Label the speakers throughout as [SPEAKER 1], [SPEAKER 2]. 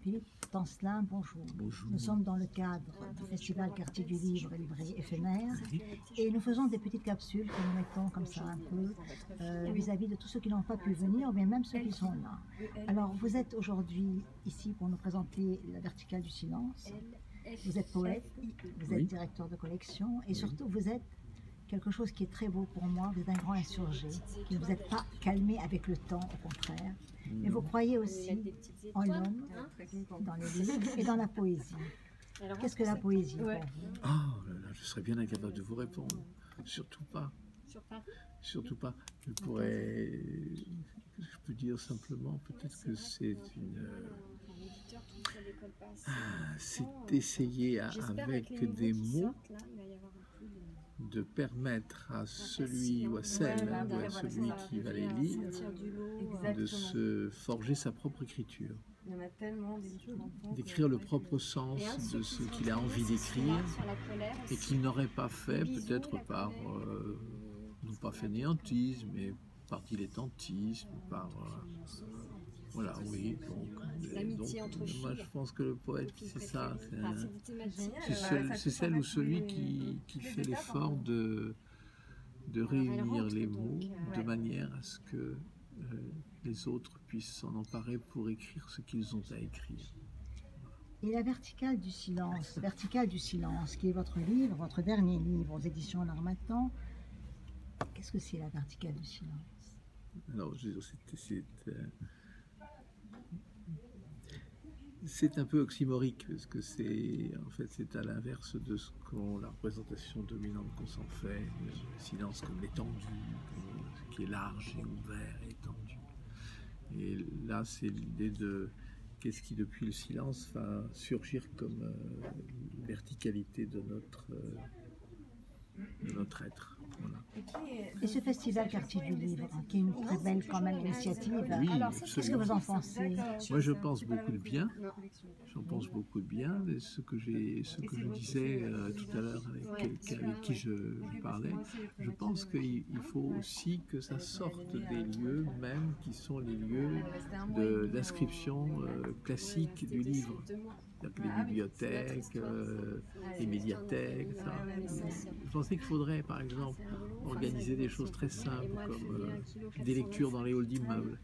[SPEAKER 1] Philippe Tancelin, bonjour.
[SPEAKER 2] Bonjour.
[SPEAKER 1] Nous sommes dans le cadre du Festival Quartier du Livre et Librairie éphémère et nous faisons des petites capsules que nous mettons comme ça un peu vis-à-vis de tous ceux qui n'ont pas pu venir ou bien même ceux qui sont là. Alors vous êtes aujourd'hui ici pour nous présenter La Verticale du Silence. Vous êtes poète, vous êtes directeur de collection et surtout vous êtes quelque chose qui est très beau pour moi, vous êtes un grand insurgé, qui ne vous êtes pas calmé avec le temps, au contraire, mais vous croyez aussi en l'homme, dans les livres et dans la poésie. Qu'est-ce que la poésie pour vous?
[SPEAKER 2] Oh là là, je serais bien incapable de vous répondre. Surtout pas. Surtout pas. Je peux dire simplement, peut-être que c'est c'est essayer avec des mots de permettre à celui ou à celle ou à celui qui va les lire de se forger sa propre écriture, d'écrire le propre sens de ce qu'il a envie d'écrire et qu'il n'aurait pas fait peut-être par, non pas fainéantisme, mais par dilettantisme, par... voilà, oui, donc moi je pense que le poète c'est ça, c'est celle ou celui qui fait l'effort de réunir les mots de manière à ce que les autres puissent s'en emparer pour écrire ce qu'ils ont à écrire.
[SPEAKER 1] Et La Verticale du Silence, qui est votre livre, votre dernier livre aux éditions L'Harmattan, qu'est-ce que c'est La Verticale du Silence?
[SPEAKER 2] Alors, c'est un peu oxymorique, parce que c'est à l'inverse de ce qu'on la représentation dominante qu'on s'en fait, le silence comme l'étendue, qui est large et ouvert et étendu. Et là, c'est l'idée de qu'est-ce qui, depuis le silence, va surgir comme verticalité de notre être. Voilà.
[SPEAKER 1] Et ce festival Quartier du Livre, qui est une très belle quand même initiative,
[SPEAKER 2] oui,
[SPEAKER 1] qu'est-ce que vous en pensez?
[SPEAKER 2] Moi je pense beaucoup de bien, j'en pense beaucoup de bien, et ce que je disais tout à l'heure avec quelqu'un avec qui je parlais, je pense qu'il faut aussi que ça sorte des lieux même qui sont les lieux d'inscription classique du livre. Les bibliothèques, les médiathèques, ça. Je pensais qu'il faudrait, par exemple, organiser des choses très simples, comme des lectures dans les halls d'immeubles,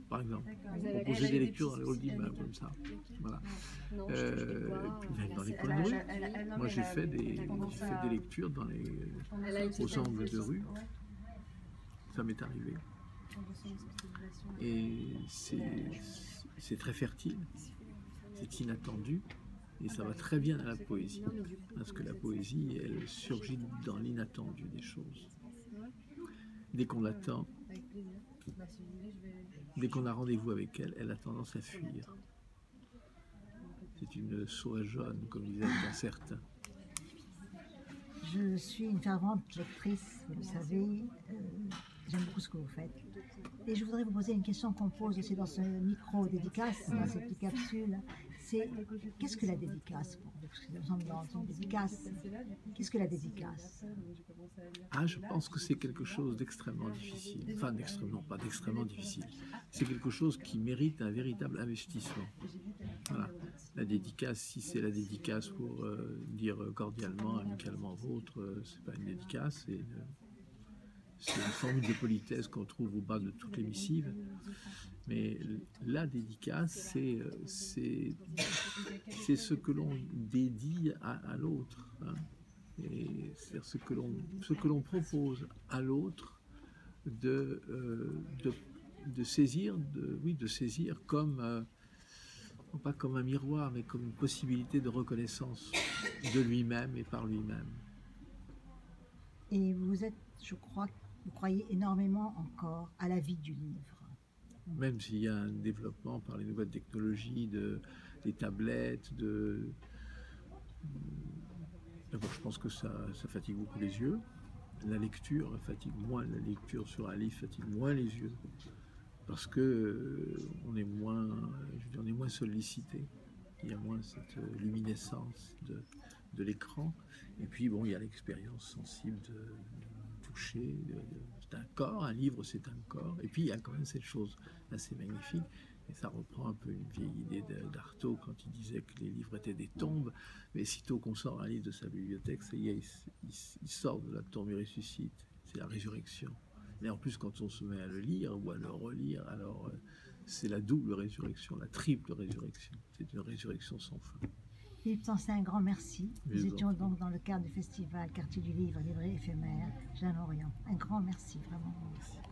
[SPEAKER 2] par exemple. Proposer des lectures dans les halls d'immeubles, comme ça. Voilà. Puis même dans les coins de rue. Moi, j'ai fait des lectures aux angles de rue. Ça m'est arrivé. Et c'est très fertile. C'est inattendu et ça va très bien à la poésie, parce que la poésie, elle surgit dans l'inattendu des choses. Dès qu'on l'attend, dès qu'on a rendez-vous avec elle, elle a tendance à fuir. C'est une souris jaune, comme disait un certain.
[SPEAKER 1] Je suis une fervente lectrice, vous le savez, j'aime beaucoup ce que vous faites. Et je voudrais vous poser une question qu'on pose aussi dans ce micro dédicace, dans cette petite capsule. C'est qu'est-ce que la dédicace pour vous? Parce que nous sommes dans une dédicace. Qu'est-ce que la dédicace?
[SPEAKER 2] Ah, je pense que c'est quelque chose d'extrêmement difficile. Enfin, pas d'extrêmement difficile. C'est quelque chose qui mérite un véritable investissement. Voilà. La dédicace, si c'est la dédicace pour dire cordialement, amicalement vôtre, c'est pas une dédicace, c'est une formule de politesse qu'on trouve au bas de toutes les missives. Mais la dédicace, c'est ce que l'on dédie à l'autre. Hein. C'est-à-dire ce que l'on propose à l'autre de saisir comme, non pas comme un miroir, mais comme une possibilité de reconnaissance de lui-même et par lui-même.
[SPEAKER 1] Et vous êtes, je crois, vous croyez énormément encore à la vie du livre.
[SPEAKER 2] Même s'il y a un développement par les nouvelles technologies, des tablettes, d'abord, je pense que ça fatigue beaucoup les yeux. La lecture fatigue moins, la lecture sur un livre fatigue moins les yeux, parce que on est moins sollicité. Il y a moins cette luminescence de l'écran. Et puis, bon, il y a l'expérience sensible de toucher d'un corps. Un livre, c'est un corps. Et puis, il y a quand même cette chose assez magnifique. Et ça reprend un peu une vieille idée Artaud quand il disait que les livres étaient des tombes, mais sitôt qu'on sort un livre de sa bibliothèque, ça y est, il sort de la tombe, il ressuscite. C'est la résurrection. Mais en plus, quand on se met à le lire ou à le relire, alors c'est la double résurrection, la triple résurrection. C'est une résurrection sans fin.
[SPEAKER 1] Philippe Sancy, un grand merci. Nous étions donc dans le cadre du festival Quartier du Livre, livret éphémère, Jeanne Orient. Un grand merci, vraiment.
[SPEAKER 2] Merci.